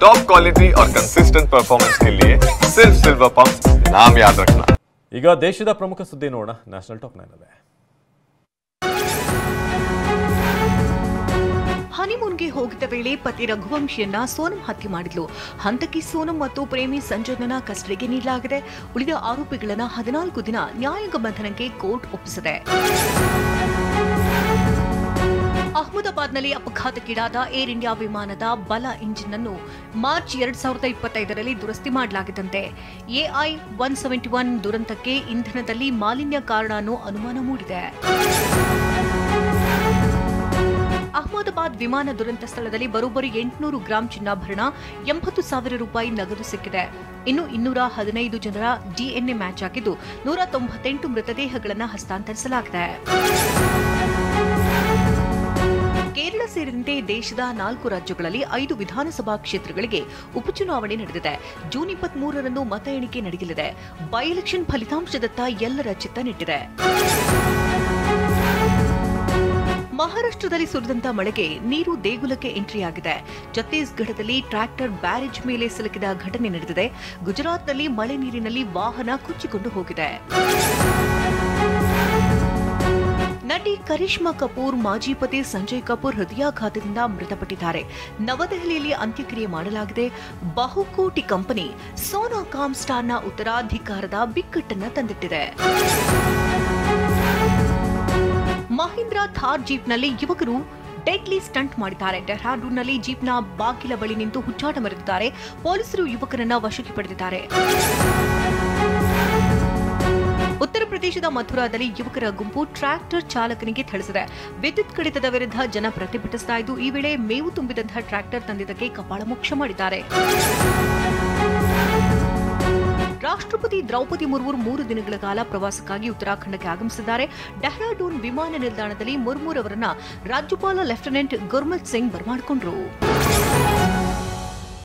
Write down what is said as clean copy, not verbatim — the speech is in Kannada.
टॉप क्वालिटी और कंसिस्टेंट परफॉर्मेंस के लिए सिर्फ सिल्वर पंप नाम याद रखना। ಈಗ ದೇಶದ ಪ್ರಮುಖ ಸುದ್ದಿ ನೋಡೋಣ ನ್ಯಾಷನಲ್ ಟಾಪ್ 9 ನಲ್ಲಿ. ಹನಿಮೂನ್ಗೆ ಹೋಗಿದ್ದ ವೇಳೆ ಪತಿ ರಘುವಂಶಿಯನ್ನ ಸೋನಂ ಹತ್ಯೆ ಮಾಡಿದ್ಲು. ಹಂತಕಿ ಸೋನಂ ಮತ್ತು ಪ್ರೇಮಿ ಸಂಜಯನ ಕಸ್ಟಡಿಗೆ ನೀಡಲಾಗಿದೆ. ಉಳಿದ ಆರೋಪಿಗಳನ್ನ 14 ದಿನ ನ್ಯಾಯಾಂಗ ಬಂಧನಕ್ಕೆ ಕೋರ್ಟ್ ಒಪ್ಪಿಸಿದೆ. ಅಹಮದಾಬಾದ್ನಲ್ಲಿ ಅಪಘಾತಕ್ಕೀಡಾದ ಏರ್ ಇಂಡಿಯಾ ವಿಮಾನದ ಬಲ ಇಂಜಿನ್ ಅನ್ನು ಮಾರ್ಚ್ 2025ರಲ್ಲಿ ದುರಸ್ತಿ ಮಾಡಲಾಗಿದ್ದಂತೆ ಎಐ 171 ದುರಂತಕ್ಕೆ ಇಂಧನದಲ್ಲಿ ಮಾಲಿನ್ಯ ಕಾರಣ ಅನ್ನೋ ಅನುಮಾನ ಮೂಡಿದೆ. ಅಹಮದಾಬಾದ್ ವಿಮಾನ ದುರಂತ ಸ್ಥಳದಲ್ಲಿ ಬರೋಬ್ಬರಿ 800 ಗ್ರಾಂ ಚಿನ್ನಾಭರಣ, 80,000 ರೂಪಾಯಿ ನಗದು ಸಿಕ್ಕಿದೆ. ಇನ್ನು 215 ಜನರ ಡಿಎನ್ಎ ಮ್ಯಾಚ್ ಆಗಿದ್ದು 198 ಮೃತದೇಹಗಳನ್ನು ಹಸ್ತಾಂತರಿಸಲಾಗಿದೆ. ಕೇರಳ ಸೇರಿದಂತೆ ದೇಶದ 4 ರಾಜ್ಯಗಳಲ್ಲಿ 5 ವಿಧಾನಸಭಾ ಕ್ಷೇತ್ರಗಳಿಗೆ ಉಪಚುನಾವಣೆ ನಡೆದಿದೆ. ಜೂನ್ 23ರಂದು ಮತ ಎಣಿಕೆ ನಡೆಯಲಿದೆ. ಬೈ ಎಲೆಕ್ಷನ್ ಫಲಿತಾಂಶದತ್ತ ಎಲ್ಲರ ಚಿತ್ತ ನೆಟ್ಟಿದೆ. ಮಹಾರಾಷ್ಟ್ರದಲ್ಲಿ ಸುರಿದಂತ ಮಳೆಗೆ ನೀರು ದೇಗುಲಕ್ಕೆ ಎಂಟ್ರಿಯಾಗಿದೆ. ಛತ್ತೀಸ್ಗಢದಲ್ಲಿ ಟ್ರ್ಯಾಕ್ಟರ್ ಬ್ಯಾರೇಜ್ ಮೇಲೆ ಸಿಲುಕಿದ ಘಟನೆ ನಡೆದಿದೆ. ಗುಜರಾತ್ನಲ್ಲಿ ಮಳೆ ನೀರಿನಲ್ಲಿ ವಾಹನ ಕೊಚ್ಚಿಕೊಂಡು ಹೋಗಿದೆ. ನಟಿ ಕರಿಷ್ಮಾ ಕಪೂರ್ ಮಾಜಿ ಪತಿ ಸಂಜಯ್ ಕಪೂರ್ ಹೃದಯಾಘಾತದಿಂದ ಮೃತಪಟ್ಟಿದ್ದಾರೆ. ನವದೆಹಲಿಯಲ್ಲಿ ಅಂತ್ಯಕ್ರಿಯೆ ಮಾಡಲಾಗಿದೆ. ಬಹುಕೋಟಿ ಕಂಪನಿ ಸೋನಾಕಾಮ್ ಸ್ಟಾರ್ನ ಉತ್ತರಾಧಿಕಾರದ ಬಿಕ್ಕಟ್ಟನ್ನ ತಂದಿಟ್ಟಿದೆ. ಮಹೀಂದ್ರ ಥಾರ್ ಜೀಪ್ನಲ್ಲಿ ಯುವಕರು ಡೆಡ್ಲಿ ಸ್ಟಂಟ್ ಮಾಡಿದ್ದಾರೆ. ಡೆಹ್ರಾಡೂನ್ನಲ್ಲಿ ಜೀಪ್ನ ಬಾಗಿಲ ಬಳಿ ನಿಂತು ಹುಚ್ಚಾಟ ಮೆರೆದಿದ್ದಾರೆ. ಪೊಲೀಸರು ಯುವಕರನ್ನ ವಶಕ್ಕೆ ಪಡೆದಿದ್ದಾರೆ. ಉತ್ತರ ಪ್ರದೇಶದ ಮಥುರಾದಲ್ಲಿ ಯುವಕರ ಗುಂಪು ಟ್ರ್ಯಾಕ್ಟರ್ ಚಾಲಕನಿಗೆ ಥಳಿಸಿದೆ. ವಿದ್ಯುತ್ ಕಡಿತದ ವಿರುದ್ಧ ಜನ ಪ್ರತಿಭಟಿಸ್ತಾ ಇದ್ದು, ಈ ವೇಳೆ ಮೇವು ತುಂಬಿದಂತಹ ಟ್ರ್ಯಾಕ್ಟರ್ ತಂದಿದ್ದಕ್ಕೆ ಕಪಾಳ ಮೋಕ್ಷ ಮಾಡಿದ್ದಾರೆ. ರಾಷ್ಟ್ರಪತಿ ದ್ರೌಪದಿ ಮುರ್ಮು 3 ದಿನಗಳ ಕಾಲ ಪ್ರವಾಸಕ್ಕಾಗಿ ಉತ್ತರಾಖಂಡಕ್ಕೆ ಆಗಮಿಸಿದ್ದಾರೆ. ಡೆಹ್ರಾಡೂನ್ ವಿಮಾನ ನಿಲ್ದಾಣದಲ್ಲಿ ಮುರ್ಮು ಅವರನ್ನ ರಾಜ್ಯಪಾಲ ಲೆಫ್ಟಿನೆಂಟ್ ಗುರ್ಮಿತ್ ಸಿಂಗ್ ಬರಮಾಡಿಕೊಂಡರು.